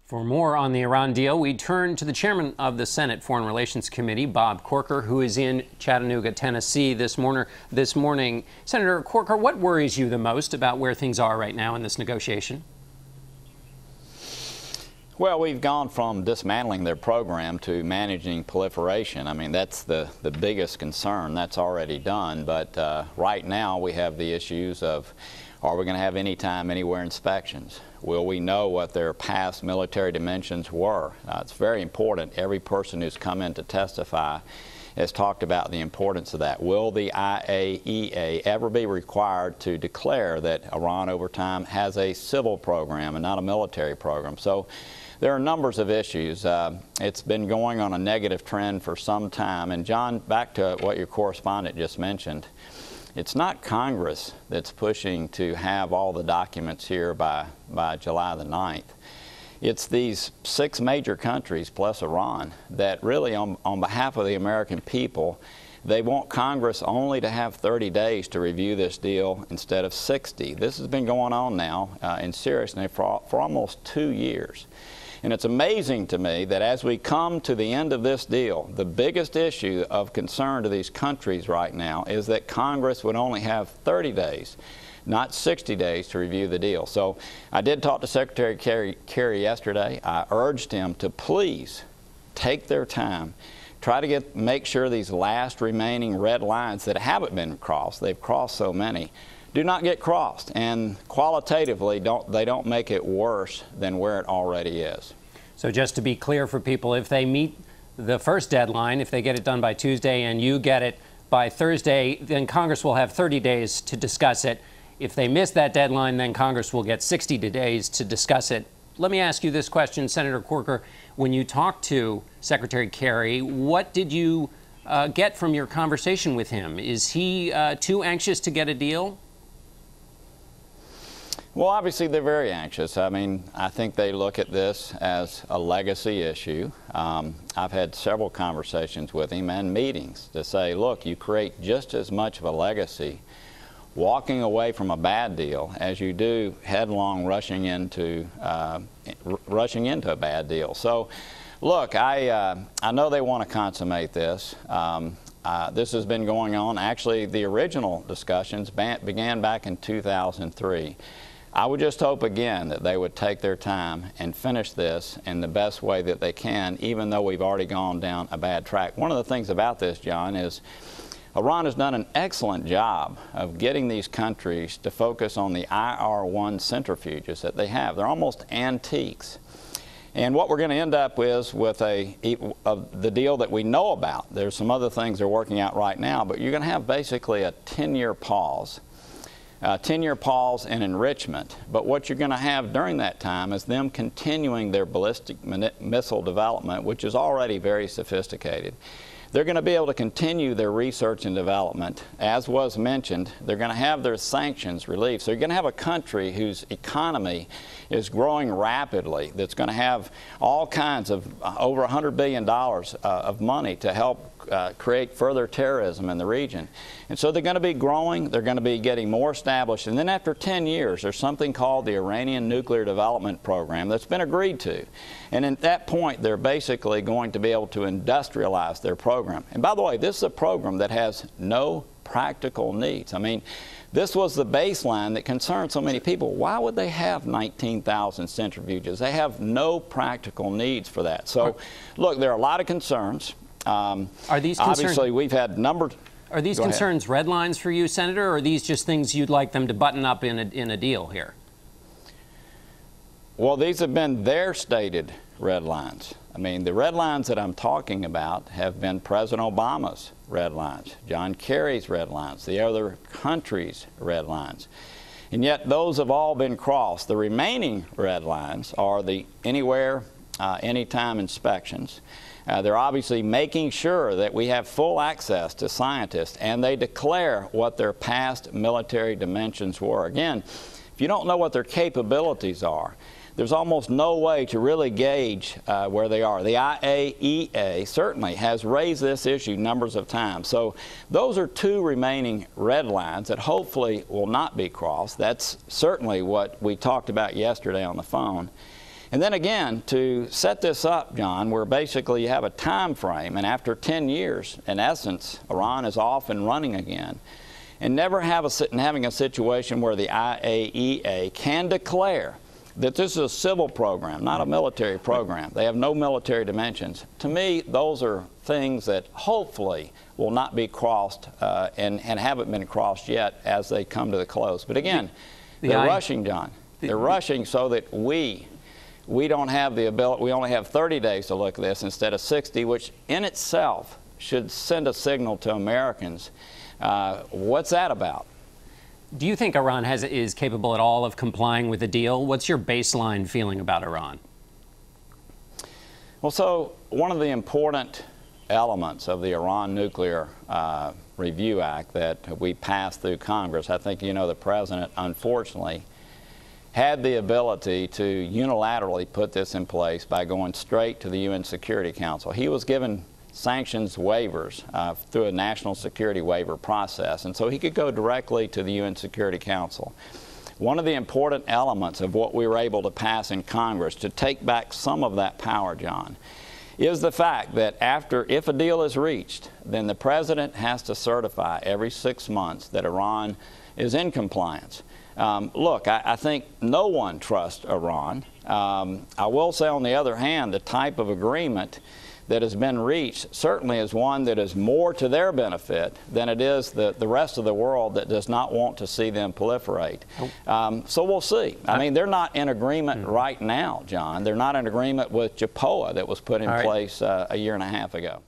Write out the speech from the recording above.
For more on the Iran deal, we turn to the chairman of the Senate Foreign Relations Committee, Bob Corker, who is in Chattanooga, Tennessee this morning. Senator Corker, what worries you the most about where things are right now in this negotiation? Well, we've gone from dismantling their program to managing proliferation. I mean, that's the biggest concern. That's already done. But right now we have the issues of, are we going to have anytime, anywhere inspections? Will we know what their past military dimensions were? It's very important. Every person who's come in to testify has talked about the importance of that. Will the IAEA ever be required to declare that Iran over time has a civil program and not a military program? So there are numbers of issues. It's been going on a negative trend for some time. And John, back to what your correspondent just mentioned, it's not Congress that's pushing to have all the documents here by July the 9th. It's these 6 major countries plus Iran that really, on behalf of the American people, they want Congress only to have 30 days to review this deal instead of 60. This has been going on now in seriousness for almost 2 years. And it's amazing to me that as we come to the end of this deal, the biggest issue of concern to these countries right now is that Congress would only have 30 days, not 60 days to review the deal. So I did talk to Secretary Kerry yesterday. I urged him to please take their time, try to make sure these last remaining red lines that haven't been crossed, they've crossed so many, do not get crossed, and qualitatively they don't make it worse than where it already is. So just to be clear for people, if they meet the first deadline, if they get it done by Tuesday and you get it by Thursday, then Congress will have 30 days to discuss it. If they miss that deadline, then Congress will get 60 days to discuss it. Let me ask you this question, Senator Corker. When you talked to Secretary Kerry, what did you get from your conversation with him? Is he too anxious to get a deal? Well, obviously they're very anxious. I mean, I think they look at this as a legacy issue. I've had several conversations with him and meetings to say, look, you create just as much of a legacy walking away from a bad deal as you do headlong rushing into a bad deal. So, look, I know they want to consummate this. This has been going on. Actually, the original discussions began back in 2003. I would just hope again that they would take their time and finish this in the best way that they can, even though we've already gone down a bad track. One of the things about this, John, is Iran has done an excellent job of getting these countries to focus on the IR-1 centrifuges that they have. They're almost antiques. And what we're going to end up with the deal that we know about. There's some other things they're working out right now, but you're going to have basically a 10-year pause. 10-year pause in enrichment. But what you're going to have during that time is them continuing their ballistic missile development, which is already very sophisticated. They're going to be able to continue their research and development. As was mentioned, they're going to have their sanctions relieved. So you're going to have a country whose economy is growing rapidly, that's going to have all kinds of over $100 billion of money to help create further terrorism in the region. And so they're going to be growing, they're going to be getting more established, and then after 10 years there's something called the Iranian Nuclear Development Program that's been agreed to. And at that point they're basically going to be able to industrialize their program. And by the way, this is a program that has no practical needs. I mean, this was the baseline that concerned so many people. Why would they have 19,000 centrifuges? They have no practical needs for that. So, look, there are a lot of concerns. Are these concerns, obviously, we've had numbers. Are these concerns red lines for you, Senator, or are these just things you'd like them to button up in a deal here? Well, these have been their stated red lines. I mean, the red lines that I'm talking about have been President Obama's red lines, John Kerry's red lines, the other countries' red lines. And yet those have all been crossed. The remaining red lines are the anywhere, anytime inspections. They're obviously making sure that we have full access to scientists and they declare what their past military dimensions were. Again, if you don't know what their capabilities are, there's almost no way to really gauge where they are. The IAEA certainly has raised this issue numbers of times. So those are 2 remaining red lines that hopefully will not be crossed. That's certainly what we talked about yesterday on the phone. And then again, to set this up, John, where basically you have a time frame, and after 10 years, in essence, Iran is off and running again, and never having a situation where the IAEA can declare that this is a civil program, not a military program. They have no military dimensions. To me, those are things that hopefully will not be crossed and haven't been crossed yet as they come to the close. But again, they're rushing, John. They're rushing so that we don't have the ability, we only have 30 days to look at this instead of 60, which in itself should send a signal to Americans. What's that about? Do you think Iran is capable at all of complying with the deal? What's your baseline feeling about Iran? Well, so one of the important elements of the Iran Nuclear Review Act that we passed through Congress, I think you know the President, unfortunately, had the ability to unilaterally put this in place by going straight to the UN Security Council. He was given sanctions waivers through a national security waiver process, and so he could go directly to the UN Security Council. One of the important elements of what we were able to pass in Congress to take back some of that power, John, is the fact that if a deal is reached, then the President has to certify every 6 months that Iran is in compliance. Look, I think no one trusts Iran. I will say, on the other hand, the type of agreement that has been reached certainly is one that is more to their benefit than it is the rest of the world that does not want to see them proliferate. So we'll see. I mean, they're not in agreement right now, John. They're not in agreement with JPOA that was put in place a year and a half ago.